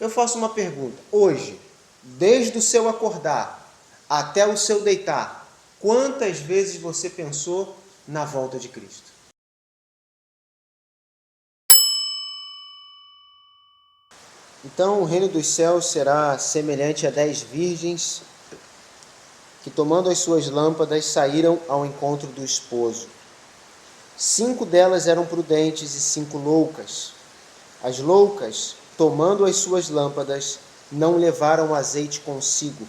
Eu faço uma pergunta. Hoje, desde o seu acordar até o seu deitar, quantas vezes você pensou na volta de Cristo? Então, o reino dos céus será semelhante a 10 virgens que, tomando as suas lâmpadas, saíram ao encontro do esposo. 5 delas eram prudentes e 5 loucas. As loucas, tomando as suas lâmpadas, não levaram azeite consigo,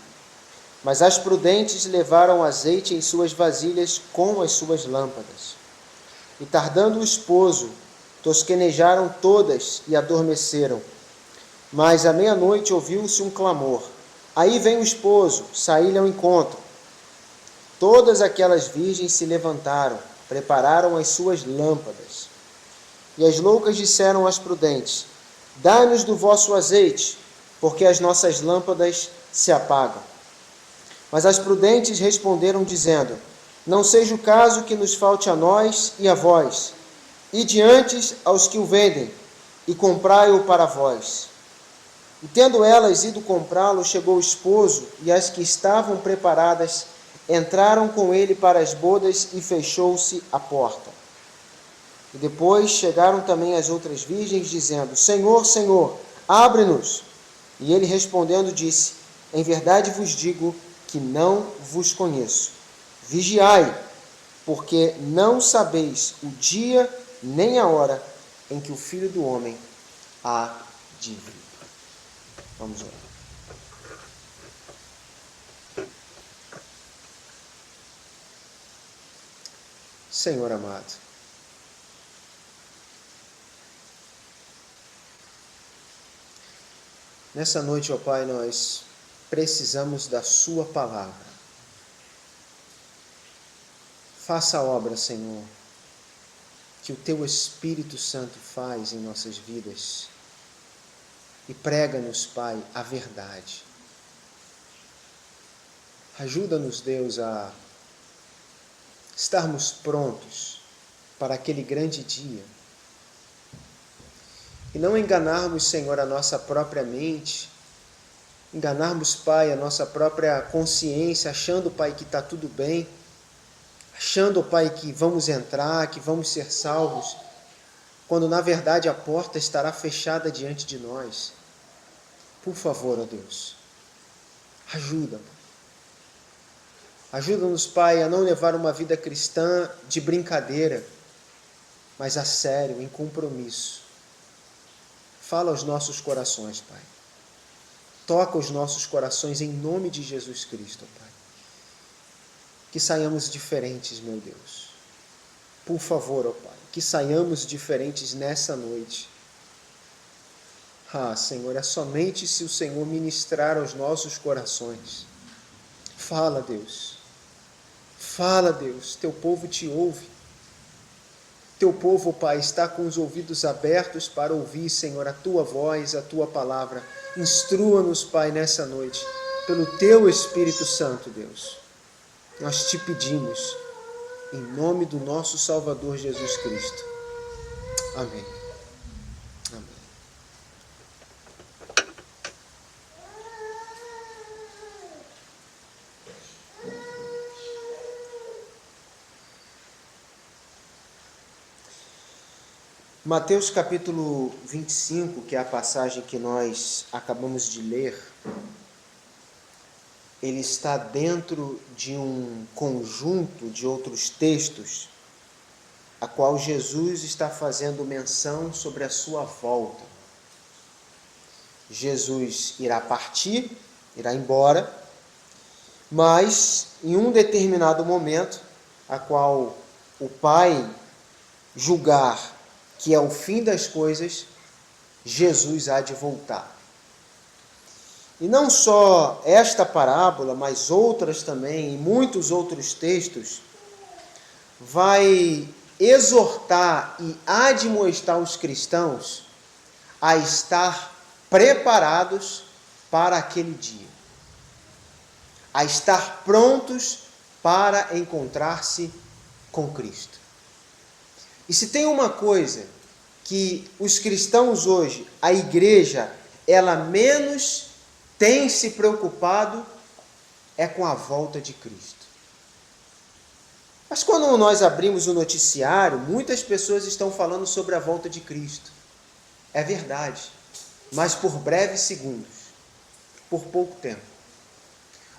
mas as prudentes levaram azeite em suas vasilhas com as suas lâmpadas. E tardando o esposo, tosquenejaram todas e adormeceram. Mas à meia-noite ouviu-se um clamor: aí vem o esposo, saí-lhe ao encontro. Todas aquelas virgens se levantaram, prepararam as suas lâmpadas. E as loucas disseram às prudentes: dai-nos do vosso azeite, porque as nossas lâmpadas se apagam. Mas as prudentes responderam, dizendo: não seja o caso que nos falte a nós e a vós. Ide antes aos que o vendem, e comprai-o para vós. E tendo elas ido comprá-lo, chegou o esposo, e as que estavam preparadas entraram com ele para as bodas, e fechou-se a porta. E depois chegaram também as outras virgens, dizendo: Senhor, Senhor, abre-nos. E ele respondendo disse: em verdade vos digo que não vos conheço. Vigiai, porque não sabeis o dia nem a hora em que o Filho do Homem há de vir. Vamos orar. Senhor amado, nessa noite, ó Pai, nós precisamos da Sua palavra. Faça a obra, Senhor, que o Teu Espírito Santo faz em nossas vidas e prega-nos, Pai, a verdade. Ajuda-nos, Deus, a estarmos prontos para aquele grande dia e não enganarmos, Senhor, a nossa própria mente, enganarmos, Pai, a nossa própria consciência, achando, Pai, que está tudo bem, achando, Pai, que vamos entrar, que vamos ser salvos, quando na verdade a porta estará fechada diante de nós. Por favor, ó Deus, ajuda-nos. Ajuda-nos, Pai, a não levar uma vida cristã de brincadeira, mas a sério, em compromisso. Fala aos nossos corações, Pai. Toca os nossos corações em nome de Jesus Cristo, Pai. Que saiamos diferentes, meu Deus. Por favor, ó Pai, que saiamos diferentes nessa noite. Ah, Senhor, é somente se o Senhor ministrar aos nossos corações. Fala, Deus. Fala, Deus. Teu povo te ouve. Teu povo, Pai, está com os ouvidos abertos para ouvir, Senhor, a Tua voz, a Tua palavra. Instrua-nos, Pai, nessa noite, pelo Teu Espírito Santo, Deus. Nós te pedimos, em nome do nosso Salvador Jesus Cristo. Amém. Amém. Mateus capítulo 25, que é a passagem que nós acabamos de ler, ele está dentro de um conjunto de outros textos, a qual Jesus está fazendo menção sobre a sua volta. Jesus irá partir, irá embora, mas em um determinado momento, a qual o Pai julgar que é o fim das coisas, Jesus há de voltar. E não só esta parábola, mas outras também, e muitos outros textos, vai exortar e admoestar os cristãos a estar preparados para aquele dia, a estar prontos para encontrar-se com Cristo. E se tem uma coisa que os cristãos hoje, a igreja, ela menos tem se preocupado é com a volta de Cristo. Mas quando nós abrimos o noticiário, muitas pessoas estão falando sobre a volta de Cristo. É verdade, mas por breves segundos, por pouco tempo.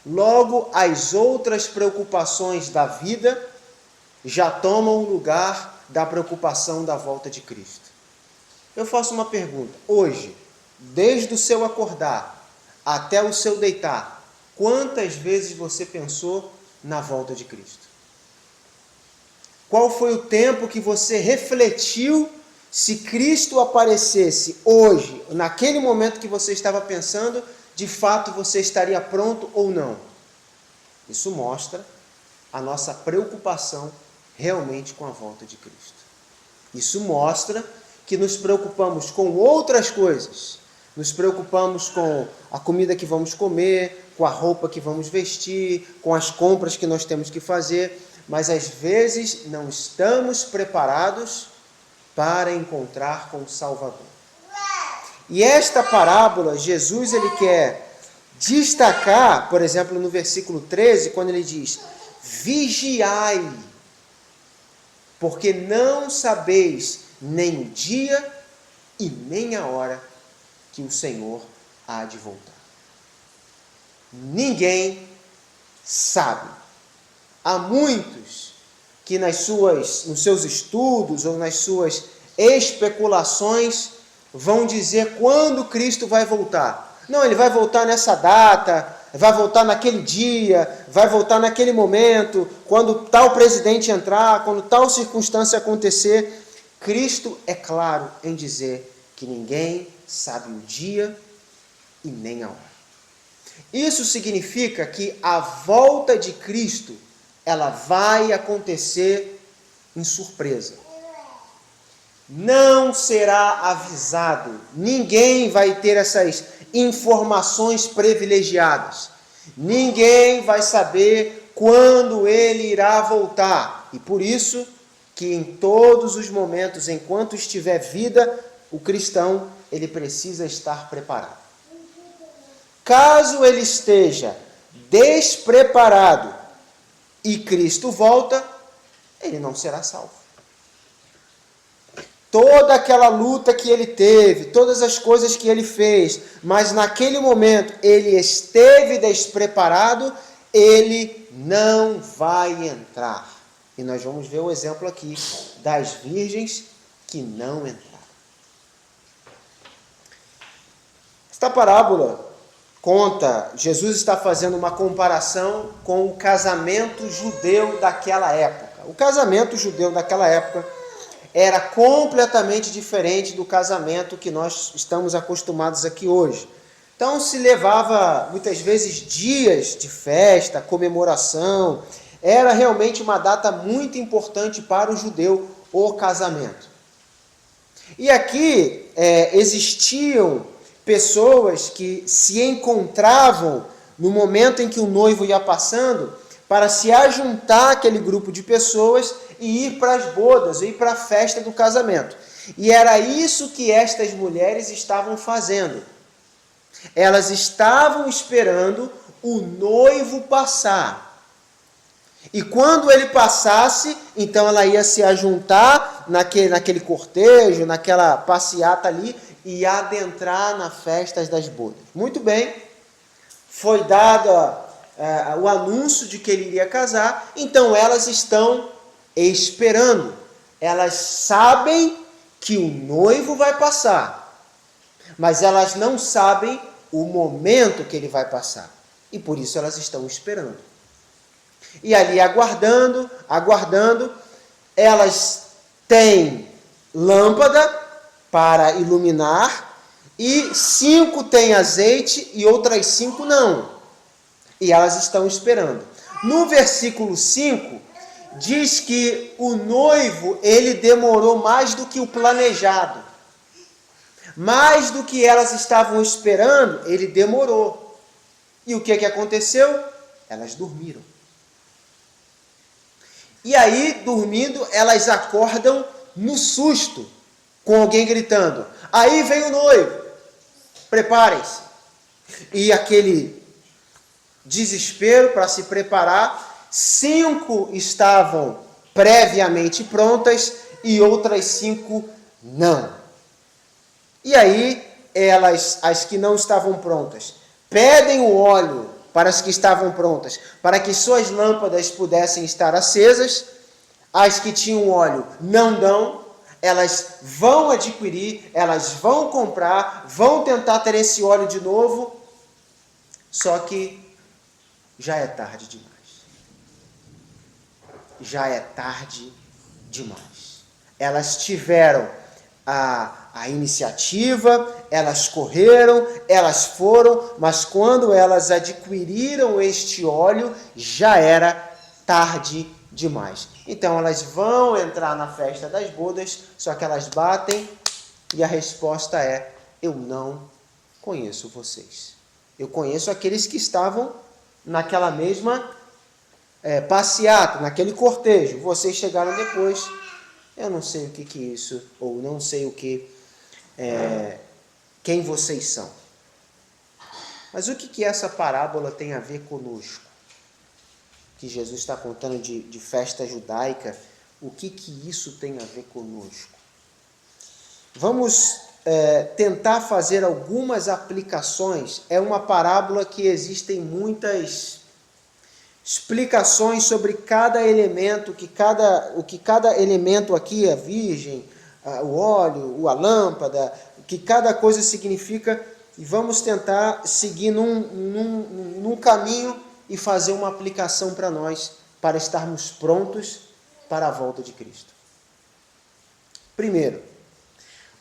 Logo, as outras preocupações da vida já tomam o lugar da preocupação da volta de Cristo. Eu faço uma pergunta. Hoje, desde o seu acordar até o seu deitar, quantas vezes você pensou na volta de Cristo? Qual foi o tempo que você refletiu se Cristo aparecesse hoje, naquele momento que você estava pensando, de fato você estaria pronto ou não? Isso mostra a nossa preocupação realmente com a volta de Cristo. Isso mostra que nos preocupamos com outras coisas. Nos preocupamos com a comida que vamos comer, com a roupa que vamos vestir, com as compras que nós temos que fazer, mas às vezes não estamos preparados para encontrar com o Salvador. E esta parábola, Jesus ele quer destacar, por exemplo, no versículo 13, quando ele diz: vigiai, porque não sabeis nem o dia e nem a hora que o Senhor há de voltar. Ninguém sabe. Há muitos que nos seus estudos ou nas suas especulações vão dizer quando Cristo vai voltar. Não, ele vai voltar nessa data, vai voltar naquele dia, vai voltar naquele momento, quando tal presidente entrar, quando tal circunstância acontecer. Cristo é claro em dizer que ninguém sabe o dia e nem a hora. Isso significa que a volta de Cristo ela vai acontecer em surpresa. Não será avisado. Ninguém vai ter essas informações privilegiadas. Ninguém vai saber quando ele irá voltar. E por isso que em todos os momentos, enquanto estiver vida, o cristão ele precisa estar preparado. Caso ele esteja despreparado e Cristo volta, ele não será salvo. Toda aquela luta que ele teve, todas as coisas que ele fez, mas naquele momento ele esteve despreparado, ele não vai entrar. E nós vamos ver o exemplo aqui das virgens que não entraram. Esta parábola conta, Jesus está fazendo uma comparação com o casamento judeu daquela época. O casamento judeu daquela época era completamente diferente do casamento que nós estamos acostumados aqui hoje. Então se levava muitas vezes dias de festa, comemoração. Era realmente uma data muito importante para o judeu, o casamento. E aqui existiam pessoas que se encontravam no momento em que o noivo ia passando para se ajuntar àquele grupo de pessoas e ir para as bodas, ir para a festa do casamento. E era isso que estas mulheres estavam fazendo. Elas estavam esperando o noivo passar. E quando ele passasse, então ela ia se ajuntar naquele cortejo, naquela passeata ali, e adentrar nas festas das bodas. Muito bem, foi dado o anúncio de que ele iria casar, então elas estão esperando. Elas sabem que o noivo vai passar, mas elas não sabem o momento que ele vai passar. E por isso elas estão esperando. E ali aguardando, elas têm lâmpada para iluminar, e 5 têm azeite e outras 5 não. E elas estão esperando. No versículo 5, diz que o noivo, ele demorou mais do que o planejado. Mais do que elas estavam esperando, ele demorou. E o que aconteceu? Elas dormiram. E aí, dormindo, elas acordam no susto, com alguém gritando: aí vem o noivo. preparem-se. E aquele desespero para se preparar, 5 estavam previamente prontas e outras 5 não. E aí, as que não estavam prontas, pedem o óleo para as que estavam prontas, para que suas lâmpadas pudessem estar acesas. As que tinham óleo não dão, elas vão adquirir, elas vão comprar, vão tentar ter esse óleo de novo, só que já é tarde demais. Já é tarde demais. Elas tiveram a iniciativa, elas correram, elas foram, mas quando elas adquiriram este óleo, já era tarde demais. Então elas vão entrar na festa das bodas, só que elas batem e a resposta é: eu não conheço vocês. Eu conheço aqueles que estavam naquela mesma passeata, naquele cortejo. Vocês chegaram depois. Eu não sei o que é isso, ou não sei o que quem vocês são. Mas o que essa parábola tem a ver conosco? Que Jesus está contando de festa judaica, o que isso tem a ver conosco? Vamos tentar fazer algumas aplicações. É uma parábola que existem muitas explicações sobre cada elemento, o que cada elemento aqui, a virgem, o óleo, a lâmpada, o que cada coisa significa, e vamos tentar seguir num caminho e fazer uma aplicação para nós, para estarmos prontos para a volta de Cristo. Primeiro,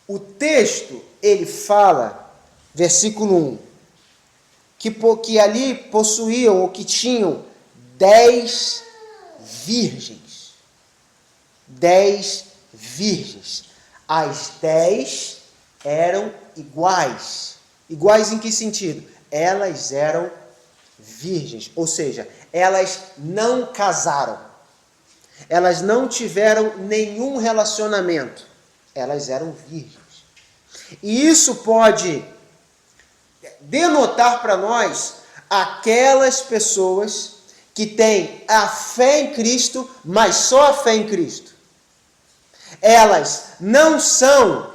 o texto, ele fala, versículo 1, que ali possuíam, ou que tinham, 10 virgens. 10 virgens. As 10 eram iguais. Iguais em que sentido? Elas eram virgens, ou seja, elas não casaram. Elas não tiveram nenhum relacionamento. Elas eram virgens. E isso pode denotar para nós aquelas pessoas que têm a fé em Cristo, mas só a fé em Cristo. Elas não são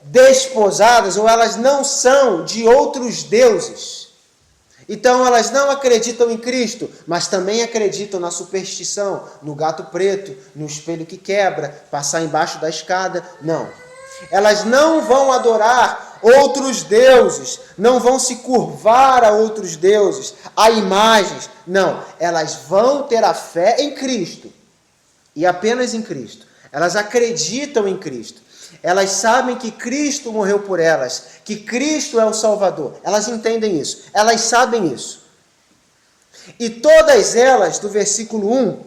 desposadas, ou elas não são de outros deuses. Então elas não acreditam em Cristo, mas também acreditam na superstição, no gato preto, no espelho que quebra, passar embaixo da escada. Não. Elas não vão adorar outros deuses, não vão se curvar a outros deuses, a imagens. Não, elas vão ter a fé em Cristo, e apenas em Cristo. Elas acreditam em Cristo. Elas sabem que Cristo morreu por elas, que Cristo é o Salvador. Elas entendem isso, elas sabem isso. E todas elas, do versículo 1,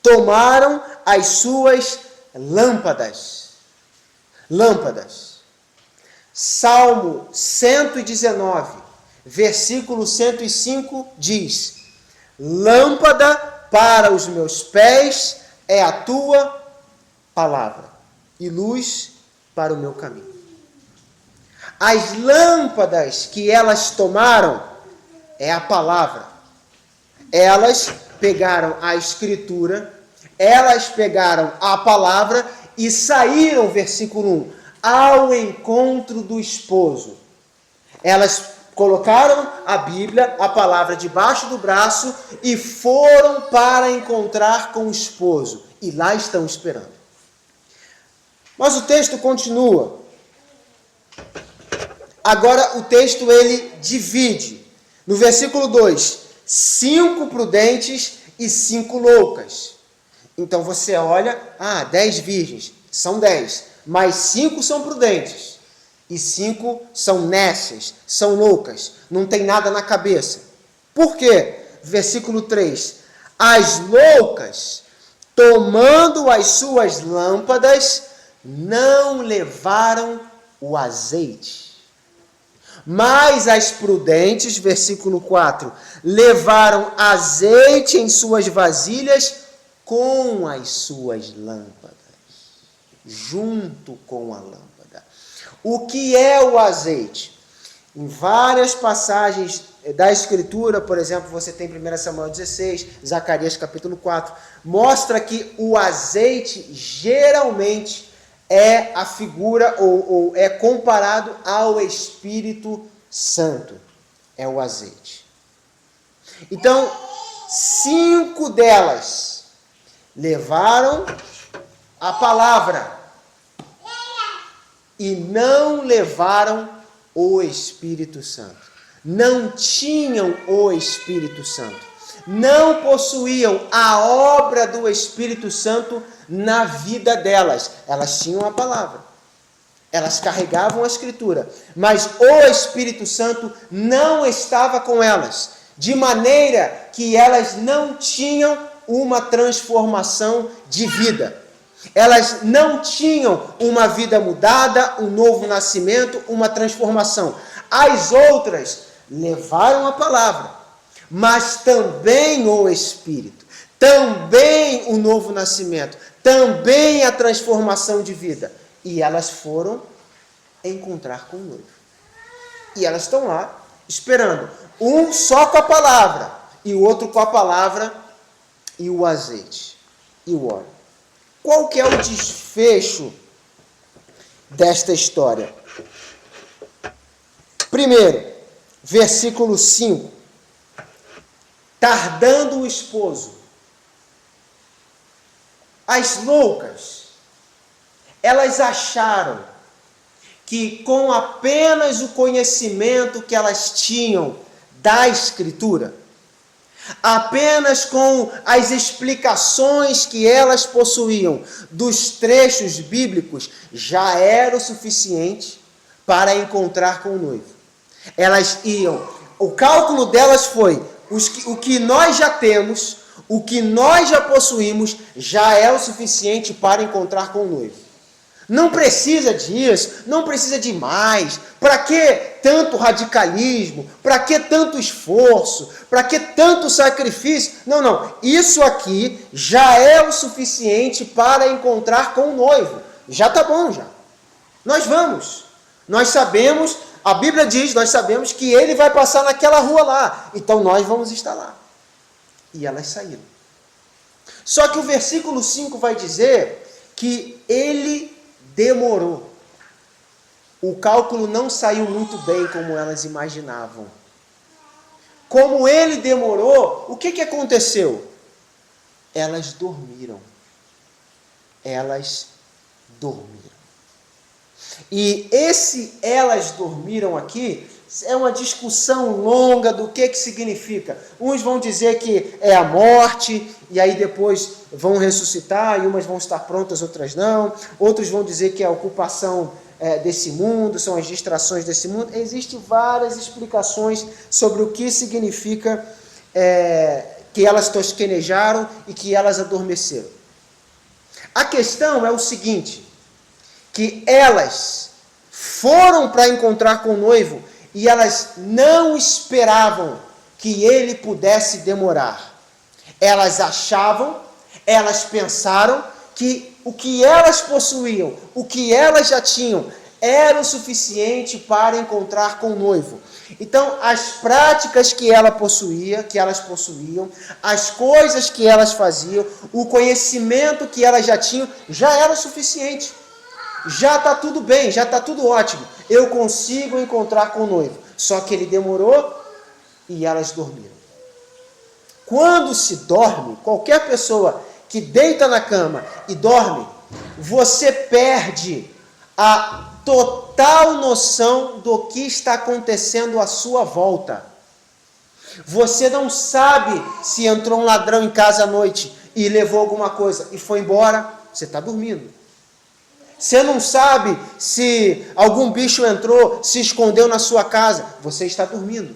tomaram as suas lâmpadas. Lâmpadas. Salmo 119, versículo 105 diz: lâmpada para os meus pés é a tua palavra e luz para o meu caminho. As lâmpadas que elas tomaram é a palavra. Elas pegaram a escritura, elas pegaram a palavra e saíram, versículo 1, ao encontro do esposo. Elas colocaram a Bíblia, a palavra, debaixo do braço e foram para encontrar com o esposo. E lá estão esperando. Mas o texto continua. Agora o texto ele divide. No versículo 2, 5 prudentes e 5 loucas. Então você olha, 10 virgens, são 10, mas 5 são prudentes. E 5 são nécias, são loucas, não tem nada na cabeça. Por quê? Versículo 3, as loucas, tomando as suas lâmpadas, não levaram o azeite. Mas as prudentes, versículo 4, levaram azeite em suas vasilhas com as suas lâmpadas, junto com a lâmpada. O que é o azeite? Em várias passagens da Escritura, por exemplo, você tem 1 Samuel 16, Zacarias capítulo 4, mostra que o azeite geralmente é a figura ou é comparado ao Espírito Santo. É o azeite. Então, 5 delas levaram a palavra e não levaram o Espírito Santo. Não tinham o Espírito Santo. Não possuíam a obra do Espírito Santo na vida delas. Elas tinham a palavra. Elas carregavam a Escritura. Mas o Espírito Santo não estava com elas. De maneira que elas não tinham uma transformação de vida. Elas não tinham uma vida mudada, um novo nascimento, uma transformação. As outras levaram a palavra, mas também o Espírito, também o novo nascimento, também a transformação de vida. E elas foram encontrar com o noivo. E elas estão lá esperando. Um só com a palavra, e o outro com a palavra e o azeite e o óleo. Qual que é o desfecho desta história? Primeiro, versículo 5. Tardando o esposo. As loucas, elas acharam que com apenas o conhecimento que elas tinham da Escritura, apenas com as explicações que elas possuíam dos trechos bíblicos, já era o suficiente para encontrar com o noivo. Elas iam, o cálculo delas foi, o que nós já temos, o que nós já possuímos, já é o suficiente para encontrar com o noivo. Não precisa disso, não precisa de mais. Para que tanto radicalismo? Para que tanto esforço? Para que tanto sacrifício? Não. Isso aqui já é o suficiente para encontrar com o noivo. Já está bom, já. Nós vamos. Nós sabemos, a Bíblia diz, nós sabemos que ele vai passar naquela rua lá. Então nós vamos estar lá. E elas saíram. Só que o versículo 5 vai dizer que ele demorou. O cálculo não saiu muito bem como elas imaginavam. Como ele demorou, o que aconteceu? Elas dormiram. Elas dormiram. E esse elas dormiram aqui é uma discussão longa do que significa. Uns vão dizer que é a morte, e aí depois vão ressuscitar, e umas vão estar prontas, outras não. Outros vão dizer que é a ocupação desse mundo, são as distrações desse mundo. Existem várias explicações sobre o que significa que elas tosquenejaram e que elas adormeceram. A questão é o seguinte, que elas foram para encontrar com o noivo e elas não esperavam que ele pudesse demorar. Elas achavam, elas pensaram que o que elas possuíam, o que elas já tinham, era o suficiente para encontrar com o noivo. Então, as práticas que elas possuíam, as coisas que elas faziam, o conhecimento que elas já tinham, já era o suficiente. Já está tudo bem, já está tudo ótimo. Eu consigo encontrar com o noivo. Só que ele demorou e elas dormiram. Quando se dorme, qualquer pessoa que deita na cama e dorme, você perde a total noção do que está acontecendo à sua volta. Você não sabe se entrou um ladrão em casa à noite e levou alguma coisa e foi embora, você está dormindo. Você não sabe se algum bicho entrou, se escondeu na sua casa, você está dormindo.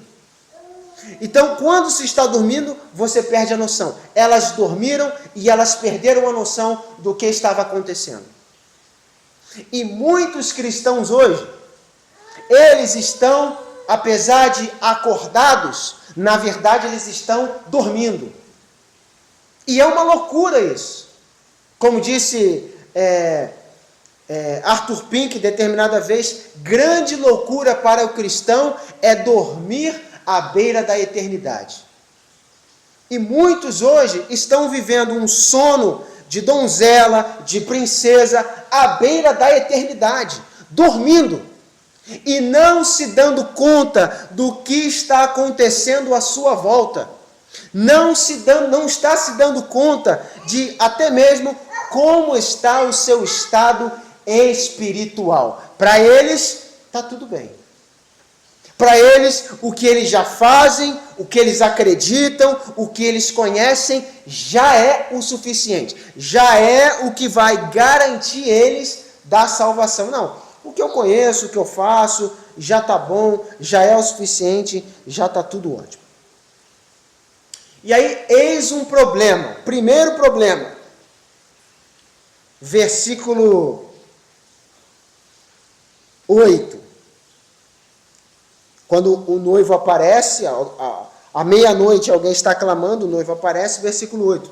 Então, quando se está dormindo, você perde a noção. Elas dormiram e elas perderam a noção do que estava acontecendo. E muitos cristãos hoje, eles estão, apesar de acordados, na verdade eles estão dormindo. E é uma loucura isso. Como disse Arthur Pink, determinada vez, grande loucura para o cristão é dormir à beira da eternidade. E muitos hoje estão vivendo um sono de donzela, de princesa, à beira da eternidade, dormindo, e não se dando conta do que está acontecendo à sua volta. Não está se dando conta de até mesmo como está o seu estado espiritual. Para eles, está tudo bem. Para eles, o que eles já fazem, o que eles acreditam, o que eles conhecem, já é o suficiente. Já é o que vai garantir eles da salvação. Não, o que eu conheço, o que eu faço, já está bom, já é o suficiente, já está tudo ótimo. E aí, eis um problema. Primeiro problema. Versículo 8. Quando o noivo aparece, à meia-noite alguém está clamando, o noivo aparece, versículo 8.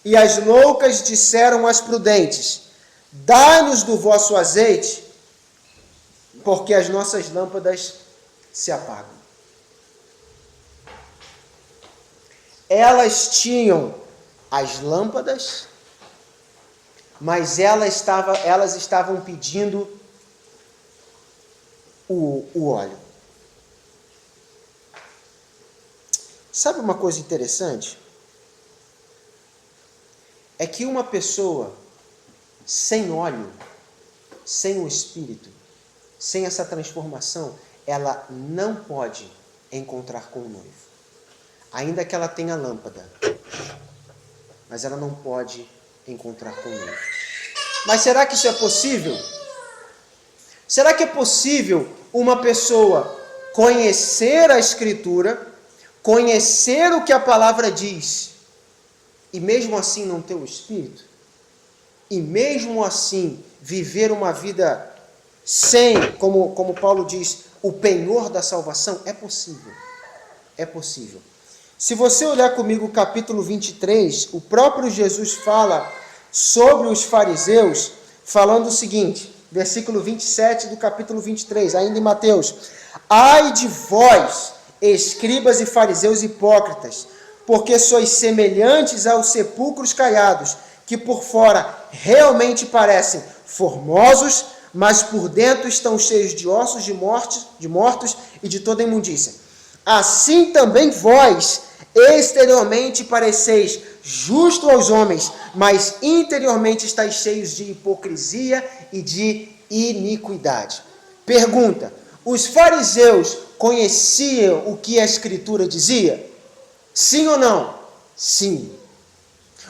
E as loucas disseram às prudentes: dai-nos do vosso azeite, porque as nossas lâmpadas se apagam. Elas tinham as lâmpadas, mas elas estavam pedindo o óleo. Sabe uma coisa interessante? É que uma pessoa sem óleo, sem o Espírito, sem essa transformação, ela não pode encontrar com o noivo. Ainda que ela tenha lâmpada, mas ela não pode encontrar com o noivo. Mas será que isso é possível? Será que é possível uma pessoa conhecer a Escritura, conhecer o que a palavra diz, e mesmo assim não ter o Espírito? E mesmo assim viver uma vida sem, como Paulo diz, o penhor da salvação? É possível. É possível. Se você olhar comigo o capítulo 23, o próprio Jesus fala sobre os fariseus, falando o seguinte, versículo 27 do capítulo 23, ainda em Mateus: ai de vós, escribas e fariseus hipócritas, porque sois semelhantes aos sepulcros caiados, que por fora realmente parecem formosos, mas por dentro estão cheios de ossos de mortos e de toda imundícia. Assim também vós, exteriormente pareceis justo aos homens, mas interiormente estáis cheios de hipocrisia e de iniquidade. Pergunta: os fariseus conheciam o que a Escritura dizia? Sim ou não? Sim.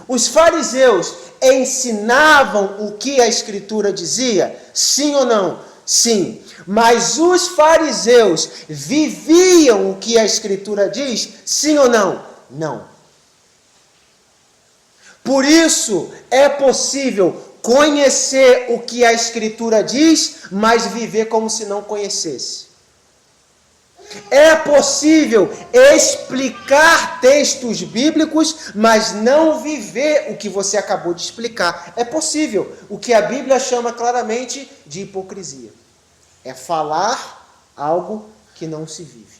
Os fariseus ensinavam o que a Escritura dizia? Sim ou não? Sim. Mas os fariseus viviam o que a Escritura diz? Sim ou não? Não. Por isso é possível conhecer o que a Escritura diz, mas viver como se não conhecesse. É possível explicar textos bíblicos, mas não viver o que você acabou de explicar. É possível. O que a Bíblia chama claramente de hipocrisia. É falar algo que não se vive.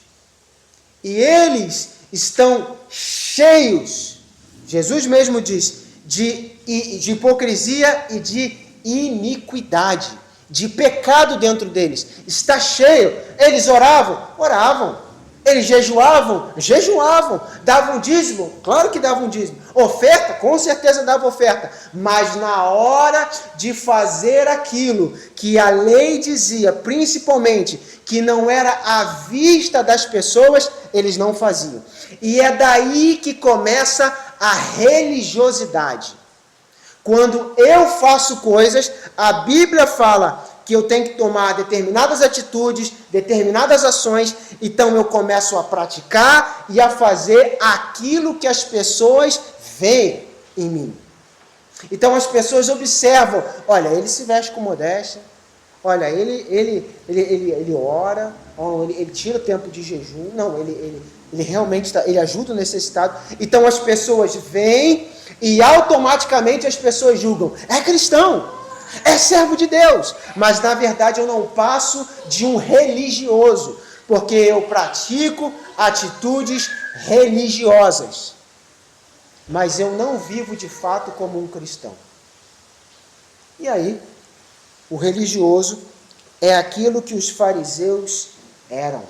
E eles estão cheios, Jesus mesmo diz, de hipocrisia e de iniquidade, de pecado dentro deles. Está cheio. Eles oravam. Eles jejuavam. Davam dízimo? Claro que davam dízimo. Oferta? Com certeza dava oferta. Mas na hora de fazer aquilo que a lei dizia, principalmente, que não era à vista das pessoas, eles não faziam. E é daí que começa a religiosidade. Quando eu faço coisas, a Bíblia fala que eu tenho que tomar determinadas atitudes, determinadas ações, então eu começo a praticar e a fazer aquilo que as pessoas veem em mim. Então as pessoas observam: olha, ele se veste com modéstia, olha, ele ora, ele tira o tempo de jejum, não, ele realmente ele ajuda o necessitado. Então as pessoas veem e automaticamente as pessoas julgam: é cristão. é servo de Deus, mas na verdade eu não passo de um religioso, porque eu pratico atitudes religiosas, mas eu não vivo de fato como um cristão. E aí, o religioso é aquilo que os fariseus eram.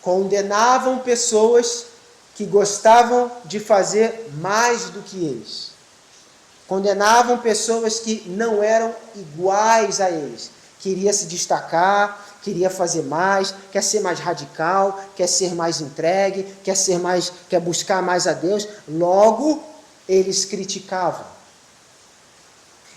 Condenavam pessoas que gostavam de fazer mais do que eles. Condenavam pessoas que não eram iguais a eles. Queria se destacar, queria fazer mais, quer ser mais radical, quer ser mais entregue, quer buscar mais a Deus. Logo, eles criticavam.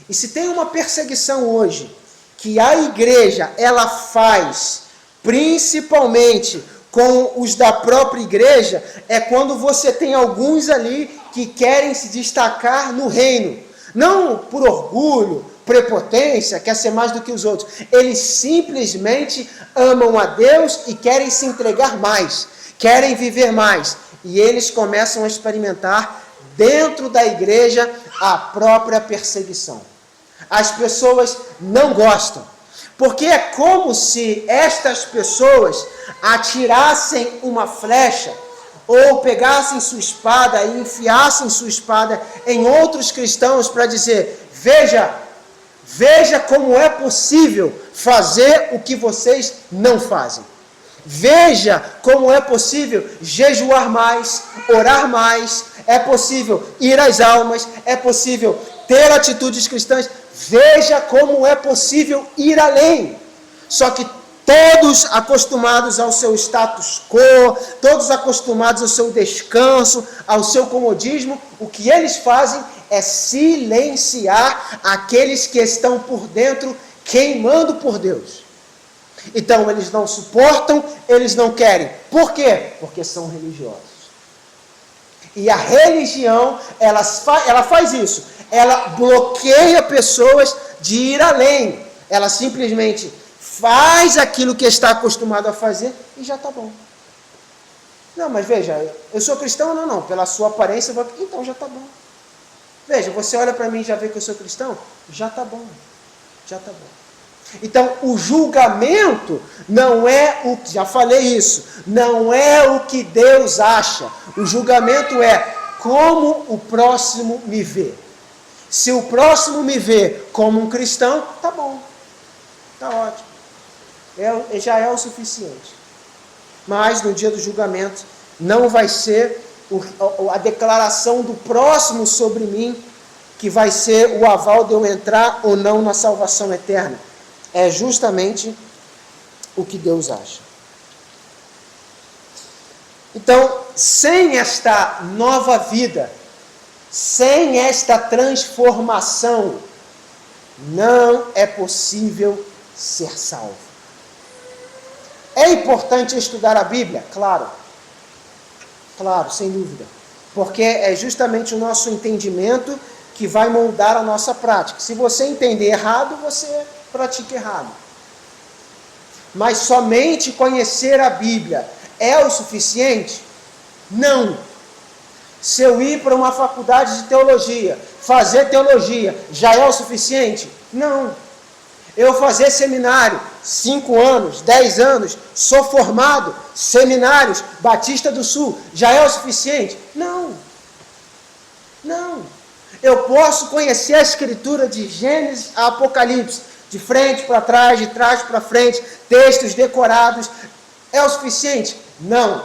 E se tem uma perseguição hoje que a igreja ela faz, principalmente com os da própria igreja, é quando você tem alguns ali que querem se destacar no reino. Não por orgulho, prepotência, quer ser mais do que os outros. Eles simplesmente amam a Deus e querem se entregar mais, querem viver mais. E eles começam a experimentar dentro da igreja a própria perseguição. As pessoas não gostam, porque é como se estas pessoas atirassem uma flecha ou pegassem sua espada e enfiassem sua espada em outros cristãos para dizer: veja como é possível fazer o que vocês não fazem. Veja como é possível jejuar mais, orar mais, é possível ir às almas, é possível ter atitudes cristãs. Veja como é possível ir além. Só que todos acostumados ao seu status quo, todos acostumados ao seu descanso, ao seu comodismo, o que eles fazem é silenciar aqueles que estão por dentro queimando por Deus. Então eles não suportam, eles não querem. Por quê? Porque são religiosos. E a religião, ela faz isso. Ela bloqueia pessoas de ir além. Ela simplesmente faz aquilo que está acostumado a fazer e já está bom. Não, mas veja, eu sou cristão? Não. Pela sua aparência, então já está bom. Veja, você olha para mim e já vê que eu sou cristão? Já está bom. Já está bom. Então, o julgamento não é o que, já falei isso, não é o que Deus acha. O julgamento é como o próximo me vê. Se o próximo me vê como um cristão, tá bom, tá ótimo, já é o suficiente. Mas no dia do julgamento não vai ser a declaração do próximo sobre mim que vai ser o aval de eu entrar ou não na salvação eterna. É justamente o que Deus acha. Então, sem esta nova vida, sem esta transformação, não é possível ser salvo. É importante estudar a Bíblia? Claro, sem dúvida. Porque é justamente o nosso entendimento que vai moldar a nossa prática. Se você entender errado, você pratica errado. Mas somente conhecer a Bíblia é o suficiente? Não. Se eu ir para uma faculdade de teologia, fazer teologia, já é o suficiente? Não. Eu fazer seminário, 5 anos, 10 anos, sou formado, seminários, Batista do Sul, já é o suficiente? Não. Eu posso conhecer a Escritura de Gênesis a Apocalipse, de frente para trás, de trás para frente, textos decorados, é o suficiente? Não.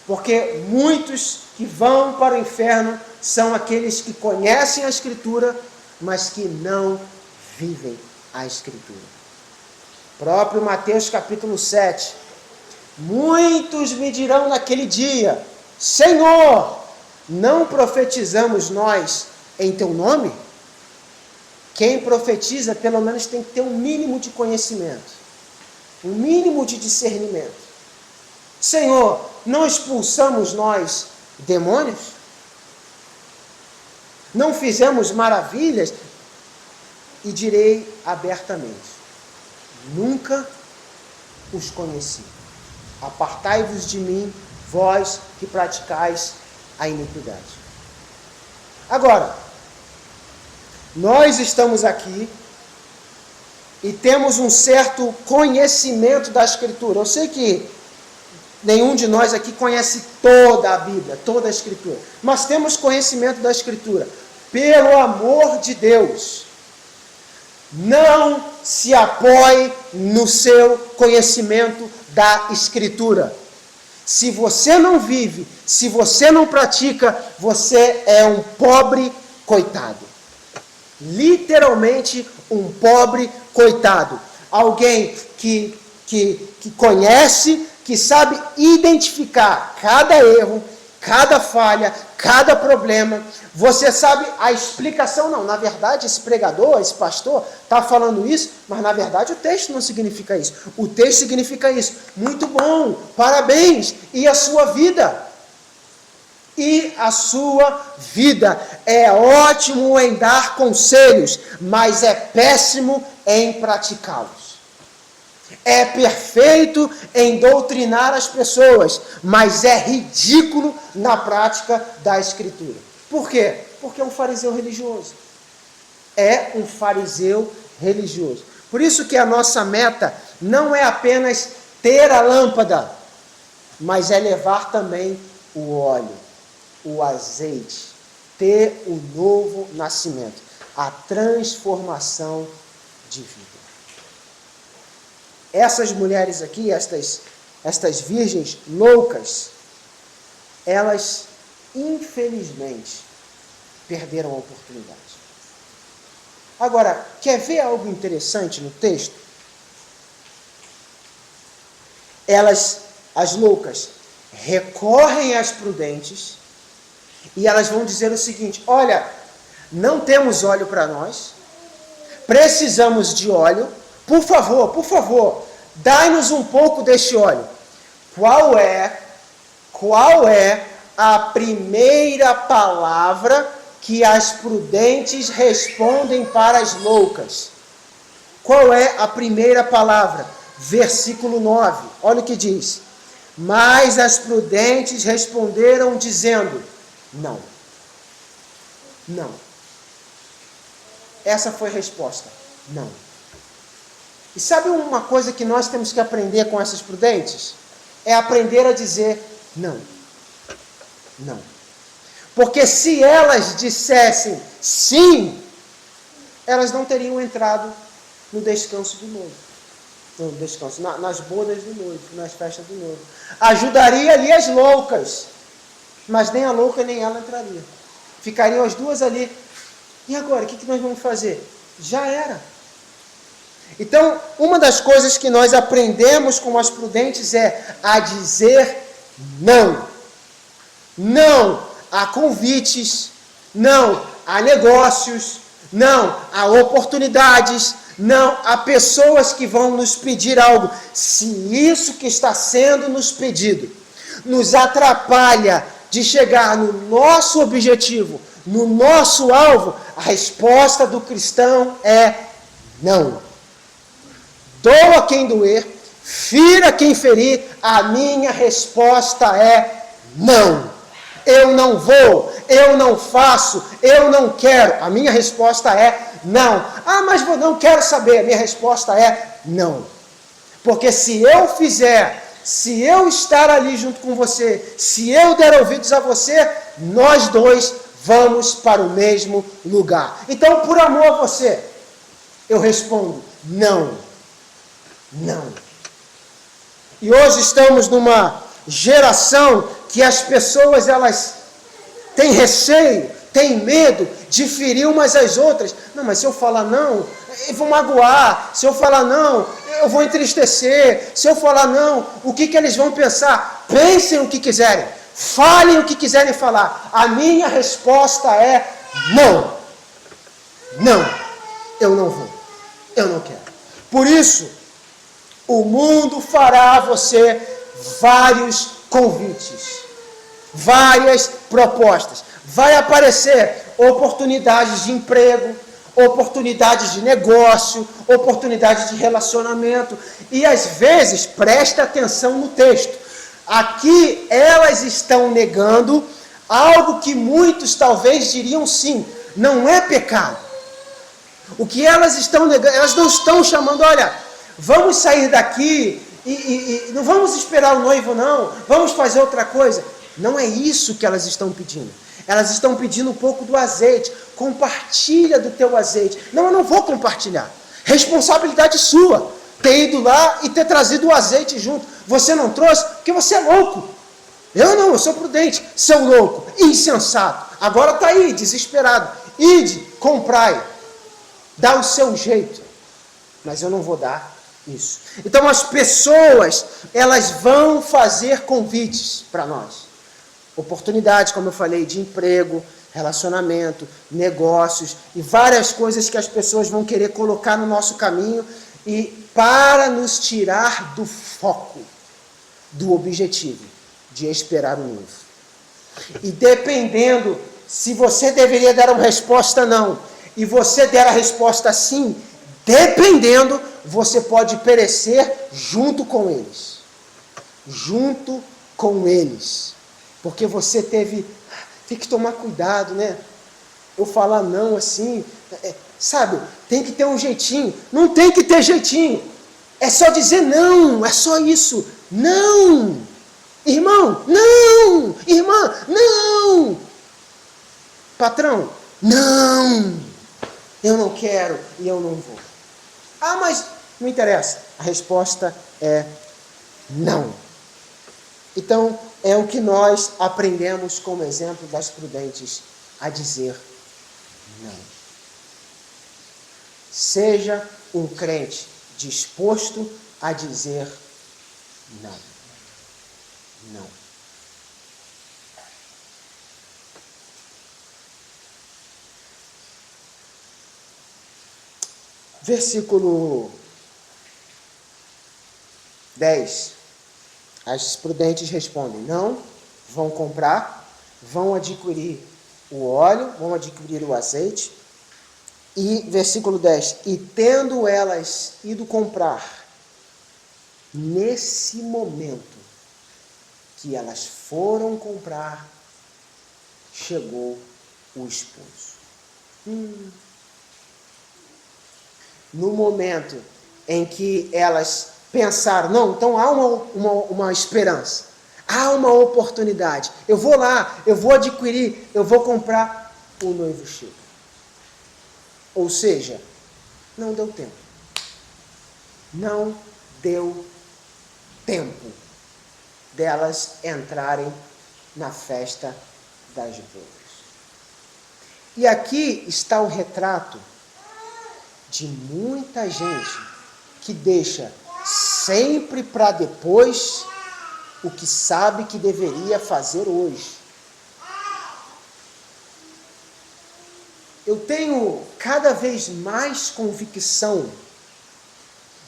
Porque muitos que vão para o inferno são aqueles que conhecem a Escritura, mas que não vivem a Escritura. Próprio Mateus capítulo 7. Muitos me dirão naquele dia: Senhor, não profetizamos nós em teu nome? Quem profetiza, pelo menos, tem que ter um mínimo de conhecimento, um mínimo de discernimento. Senhor, não expulsamos nós demônios? Não fizemos maravilhas? E direi abertamente: nunca os conheci. Apartai-vos de mim, vós que praticais a iniquidade. Agora, nós estamos aqui e temos um certo conhecimento da Escritura. Eu sei que nenhum de nós aqui conhece toda a Bíblia, toda a Escritura, mas temos conhecimento da Escritura. Pelo amor de Deus, não se apoie no seu conhecimento da Escritura. Se você não vive, se você não pratica, você é um pobre coitado. Literalmente um pobre coitado. Alguém que conhece, que sabe identificar cada erro, cada falha, cada problema. Você sabe a explicação, não. Na verdade, esse pregador, esse pastor, está falando isso, mas na verdade o texto não significa isso. O texto significa isso. Muito bom, parabéns. E a sua vida? E a sua vida? É ótimo em dar conselhos, mas é péssimo em praticá-los. É perfeito em doutrinar as pessoas, mas é ridículo na prática da Escritura. Por quê? Porque é um fariseu religioso. É um fariseu religioso. Por isso que a nossa meta não é apenas ter a lâmpada, mas é levar também o óleo, o azeite, ter o novo nascimento, a transformação de vida. Essas mulheres aqui, estas virgens loucas, elas, infelizmente, perderam a oportunidade. Agora, quer ver algo interessante no texto? Elas, as loucas, recorrem às prudentes e elas vão dizer o seguinte: olha, não temos óleo para nós, precisamos de óleo, por favor, dai-nos um pouco deste óleo. Qual é a primeira palavra que as prudentes respondem para as loucas? Qual é a primeira palavra? Versículo 9, olha o que diz: mas as prudentes responderam dizendo, não. Essa foi a resposta, não. E sabe uma coisa que nós temos que aprender com essas prudentes? É aprender a dizer não. Porque se elas dissessem sim, elas não teriam entrado no descanso do noivo. No descanso, nas bodas do noivo, nas festas do noivo. Ajudaria ali as loucas, mas nem a louca nem ela entraria. Ficariam as duas ali. E agora, o que nós vamos fazer? Já era. Então, uma das coisas que nós aprendemos com as prudentes é a dizer não. Não a convites, não a negócios, não a oportunidades, não a pessoas que vão nos pedir algo. Se isso que está sendo nos pedido nos atrapalha de chegar no nosso objetivo, no nosso alvo, a resposta do cristão é não. Doa quem doer, fira quem ferir, a minha resposta é não. Eu não vou, eu não faço, eu não quero. A minha resposta é não. Ah, mas eu não quero saber. A minha resposta é não. Porque se eu fizer, se eu estar ali junto com você, se eu der ouvidos a você, nós dois vamos para o mesmo lugar. Então, por amor a você, eu respondo não. E hoje estamos numa geração que as pessoas, elas têm receio, têm medo de ferir umas às outras. Não, mas se eu falar não, eu vou magoar. Se eu falar não, eu vou entristecer. Se eu falar não, o que eles vão pensar? Pensem o que quiserem. Falem o que quiserem falar. A minha resposta é não. Eu não vou. Eu não quero. Por isso, o mundo fará a você vários convites, várias propostas. Vai aparecer oportunidades de emprego, oportunidades de negócio, oportunidades de relacionamento. E às vezes, presta atenção no texto. Aqui elas estão negando algo que muitos talvez diriam sim, não é pecado. O que elas estão negando, elas não estão chamando, olha, vamos sair daqui e não vamos esperar o noivo não, vamos fazer outra coisa. Não é isso que elas estão pedindo. Elas estão pedindo um pouco do azeite. Compartilha do teu azeite. Não, eu não vou compartilhar. Responsabilidade sua. Ter ido lá e ter trazido o azeite junto. Você não trouxe porque você é louco. Eu não, eu sou prudente. Seu louco, insensato. Agora está aí, desesperado. Ide, comprai. Dá o seu jeito. Mas eu não vou dar isso. Então as pessoas, elas vão fazer convites para nós. Oportunidades, como eu falei, de emprego, relacionamento, negócios e várias coisas que as pessoas vão querer colocar no nosso caminho e para nos tirar do foco, do objetivo de esperar o noivo. E dependendo se você deveria dar uma resposta não e você der a resposta sim, dependendo, você pode perecer junto com eles. Junto com eles. Porque você tem que tomar cuidado, né? Eu falar não assim, sabe? Tem que ter um jeitinho. Não tem que ter jeitinho. É só dizer não, é só isso. Não! Irmão, não! Irmã, não! Patrão, não! Eu não quero e eu não vou. Ah, mas não interessa. A resposta é não. Então, é o que nós aprendemos como exemplo das prudentes a dizer não. Seja um crente disposto a dizer não. Não. Versículo 10. As prudentes respondem, não, vão comprar, vão adquirir o óleo, vão adquirir o azeite. E versículo 10, e tendo elas ido comprar, nesse momento que elas foram comprar, chegou o esposo. No momento em que elas pensaram, não, então há uma esperança, há uma oportunidade, eu vou lá, eu vou adquirir, eu vou comprar, o noivo chega. Ou seja, não deu tempo. Não deu tempo delas entrarem na festa das bodas. E aqui está o retrato de muita gente que deixa sempre para depois o que sabe que deveria fazer hoje. Eu tenho cada vez mais convicção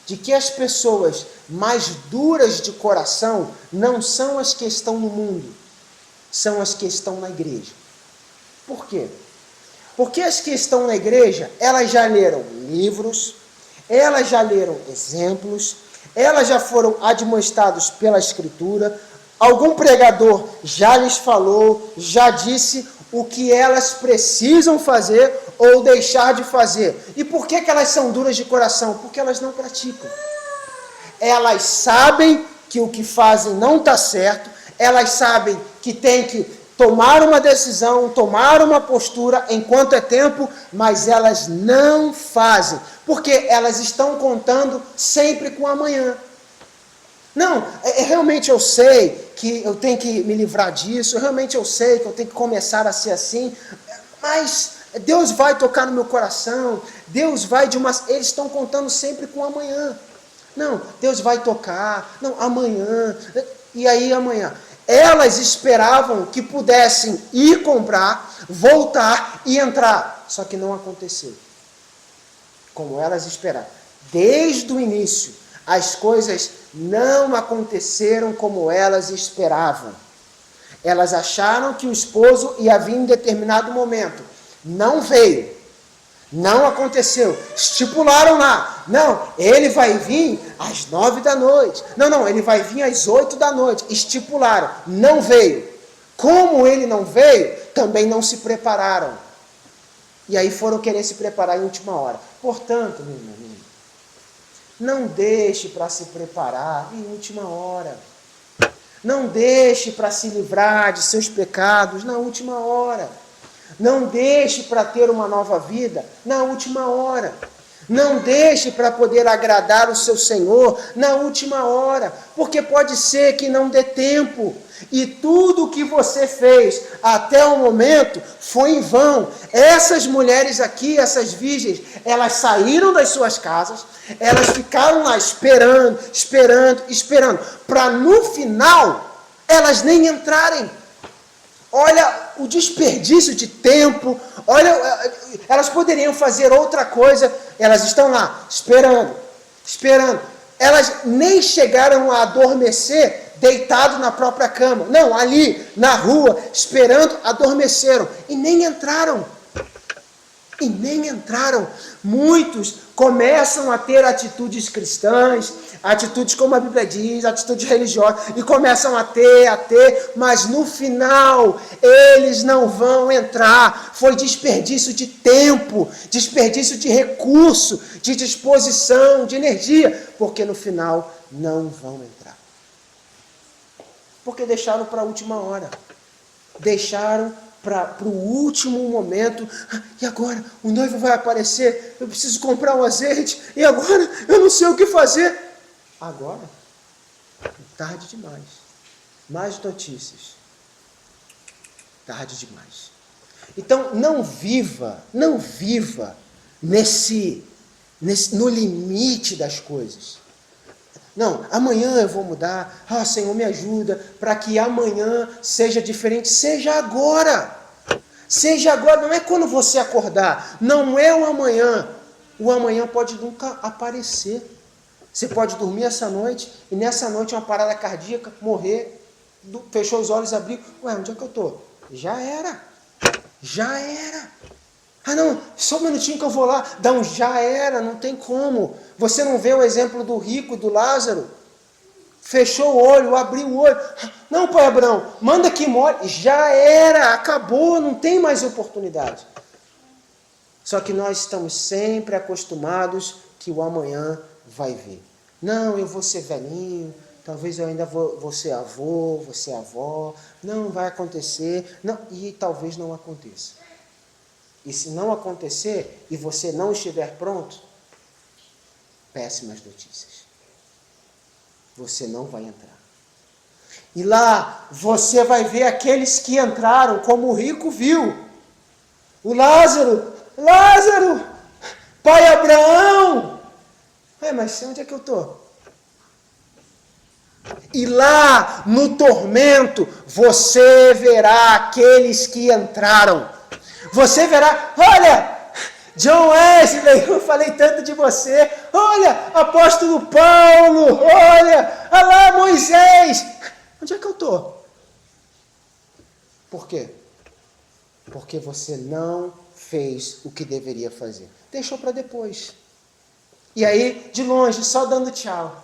de que as pessoas mais duras de coração não são as que estão no mundo, são as que estão na igreja. Por quê? Porque as que estão na igreja, elas já leram livros, elas já leram exemplos, elas já foram admoestadas pela Escritura, algum pregador já lhes falou, já disse o que elas precisam fazer ou deixar de fazer. E por que elas são duras de coração? Porque elas não praticam. Elas sabem que o que fazem não está certo, elas sabem que tem que tomar uma decisão, tomar uma postura enquanto é tempo, mas elas não fazem, porque elas estão contando sempre com amanhã. Não, realmente eu sei que eu tenho que me livrar disso, realmente eu sei que eu tenho que começar a ser assim, mas Deus vai tocar no meu coração, Deus vai eles estão contando sempre com amanhã. Não, Deus vai tocar, não, amanhã, e aí amanhã. Elas esperavam que pudessem ir comprar, voltar e entrar. Só que não aconteceu. Como elas esperavam. Desde o início, as coisas não aconteceram como elas esperavam. Elas acharam que o esposo ia vir em determinado momento. Não veio. Não aconteceu. Estipularam lá. Não, ele vai vir às 9 da noite. Não, ele vai vir às 8 da noite. Estipularam. Não veio. Como ele não veio, também não se prepararam. E aí foram querer se preparar em última hora. Portanto, meu irmão, não deixe para se preparar em última hora. Não deixe para se livrar de seus pecados na última hora. Não deixe para ter uma nova vida na última hora. Não deixe para poder agradar o seu Senhor na última hora, porque pode ser que não dê tempo. E tudo o que você fez até o momento foi em vão. Essas mulheres aqui, essas virgens, elas saíram das suas casas, elas ficaram lá esperando, para no final elas nem entrarem. Olha o desperdício de tempo, olha, elas poderiam fazer outra coisa, elas estão lá, esperando. Elas nem chegaram a adormecer deitado na própria cama. Não, ali, na rua, esperando, adormeceram. E nem entraram. Muitos começam a ter atitudes cristãs, atitudes como a Bíblia diz, atitudes religiosas, e começam a ter, mas no final eles não vão entrar. Foi desperdício de tempo, desperdício de recurso, de disposição, de energia, porque no final não vão entrar. Porque deixaram para a última hora, deixaram para o último momento. E agora? O noivo vai aparecer, eu preciso comprar um azeite, e agora? Eu não sei o que fazer. Agora? Tarde demais. Mais notícias. Tarde demais. Então, não viva no limite das coisas. Não, amanhã eu vou mudar. Senhor, me ajuda para que amanhã seja diferente. Seja agora. Não é quando você acordar. Não é o amanhã. O amanhã pode nunca aparecer. Você pode dormir essa noite e nessa noite uma parada cardíaca, morrer, fechou os olhos, abriu. Onde é que eu estou? Já era. Não, só um minutinho que eu vou lá. Já era, não tem como. Você não vê o exemplo do rico, do Lázaro? Fechou o olho, abriu o olho. Não, pai Abraão, manda que more. Já era, acabou, não tem mais oportunidade. Só que nós estamos sempre acostumados que o amanhã vai vir. Não, eu vou ser velhinho, talvez eu ainda vou ser avô, vou ser avó. Não vai acontecer. Não, e talvez não aconteça. E se não acontecer e você não estiver pronto, péssimas notícias. Você não vai entrar. E lá você vai ver aqueles que entraram, como o rico viu. O Lázaro, pai Abraão. Mas onde é que eu estou? E lá no tormento você verá aqueles que entraram. Você verá, olha, John Wesley, eu falei tanto de você. Olha, apóstolo Paulo, olha lá Moisés. Onde é que eu estou? Por quê? Porque você não fez o que deveria fazer. Deixou para depois. E aí, de longe, só dando tchau.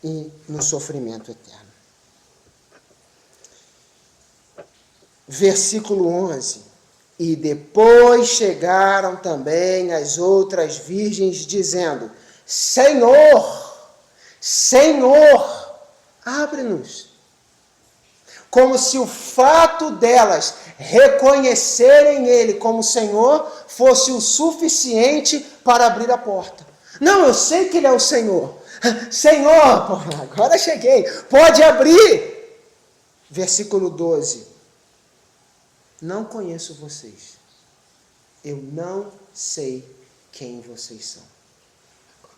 E no sofrimento eterno. Versículo 11. E depois chegaram também as outras virgens, dizendo: Senhor, abre-nos. Como se o fato delas reconhecerem Ele como Senhor fosse o suficiente para abrir a porta. Não, eu sei que Ele é o Senhor. Senhor, agora cheguei, pode abrir. Versículo 12. Não conheço vocês. Eu não sei quem vocês são.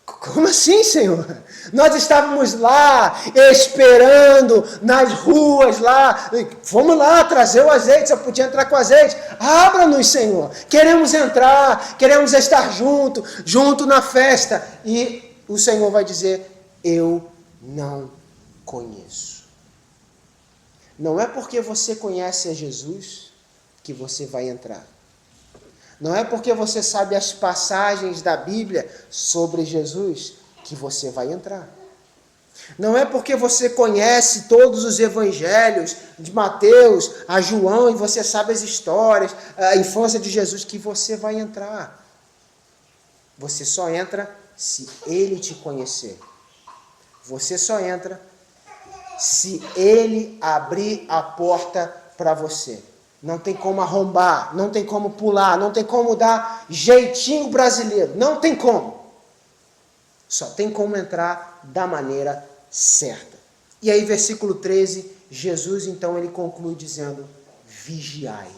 Como assim, Senhor? Nós estávamos lá, esperando, nas ruas lá. Vamos lá, trazer o azeite, só podia entrar com azeite. Abra-nos, Senhor. Queremos entrar, queremos estar junto na festa. E o Senhor vai dizer: eu não conheço. Não é porque você conhece a Jesus que você vai entrar. Não é porque você sabe as passagens da Bíblia sobre Jesus que você vai entrar. Não é porque você conhece todos os evangelhos, de Mateus a João, e você sabe as histórias, a infância de Jesus, que você vai entrar. Você só entra se ele te conhecer. Você só entra se ele abrir a porta para você. Não tem como arrombar, não tem como pular, não tem como dar jeitinho brasileiro, não tem como. Só tem como entrar da maneira certa. E aí, versículo 13, Jesus então ele conclui dizendo: vigiai.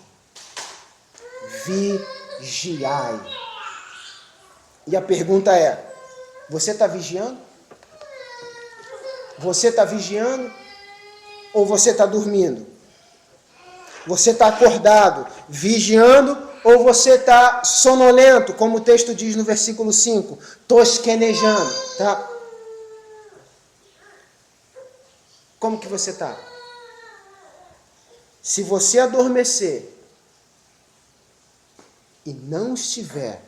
Vigiai. E a pergunta é: você está vigiando? Você está vigiando ou você está dormindo? Você está acordado, vigiando, ou você está sonolento, como o texto diz no versículo 5, tosquenejando, tá? Como que você está? Se você adormecer e não estiver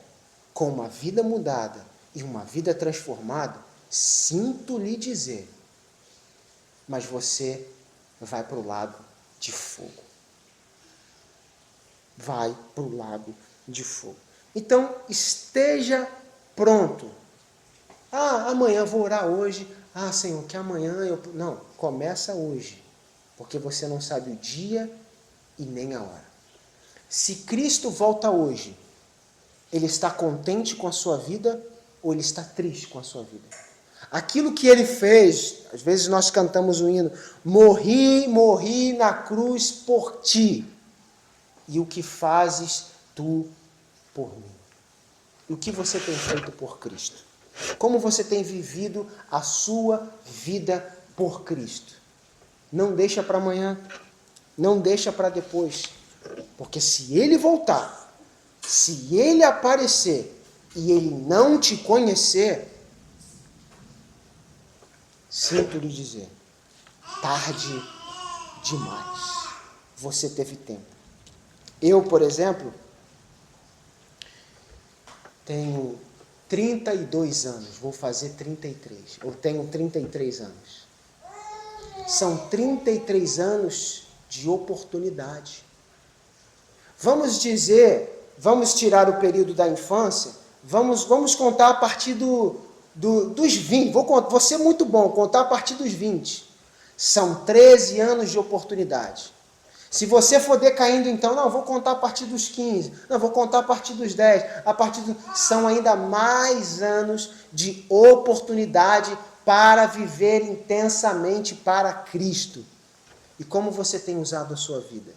com uma vida mudada e uma vida transformada, sinto lhe dizer, mas você vai para o lago de fogo. Vai para o lago de fogo. Então, esteja pronto. Amanhã vou orar hoje. Senhor, que amanhã eu... Não, começa hoje. Porque você não sabe o dia e nem a hora. Se Cristo volta hoje, ele está contente com a sua vida ou ele está triste com a sua vida? Aquilo que ele fez, às vezes nós cantamos o hino, morri na cruz por ti. E o que fazes tu por mim? E o que você tem feito por Cristo? Como você tem vivido a sua vida por Cristo? Não deixa para amanhã, não deixa para depois. Porque se ele voltar, se ele aparecer e ele não te conhecer, sinto lhe dizer, tarde demais. Você teve tempo. Eu, por exemplo, tenho 32 anos, vou fazer 33. Eu tenho 33 anos. São 33 anos de oportunidade. Vamos dizer, vamos tirar o período da infância, vamos contar a partir dos 20. Vou ser muito bom, contar a partir dos 20. São 13 anos de oportunidade. Se você for decaindo, então, não, vou contar a partir dos 15, não, vou contar a partir dos 10, são ainda mais anos de oportunidade para viver intensamente para Cristo. E como você tem usado a sua vida?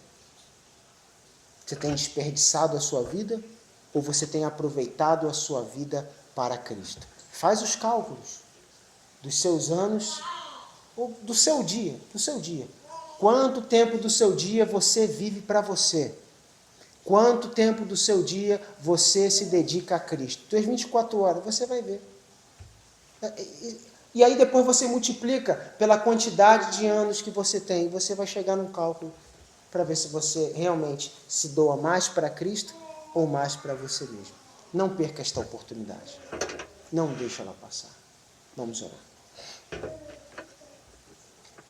Você tem desperdiçado a sua vida ou você tem aproveitado a sua vida para Cristo? Faz os cálculos dos seus anos ou do seu dia. Quanto tempo do seu dia você vive para você? Quanto tempo do seu dia você se dedica a Cristo? Tuas 24 horas, você vai ver. E aí depois você multiplica pela quantidade de anos que você tem. E você vai chegar num cálculo para ver se você realmente se doa mais para Cristo ou mais para você mesmo. Não perca esta oportunidade. Não deixe ela passar. Vamos orar.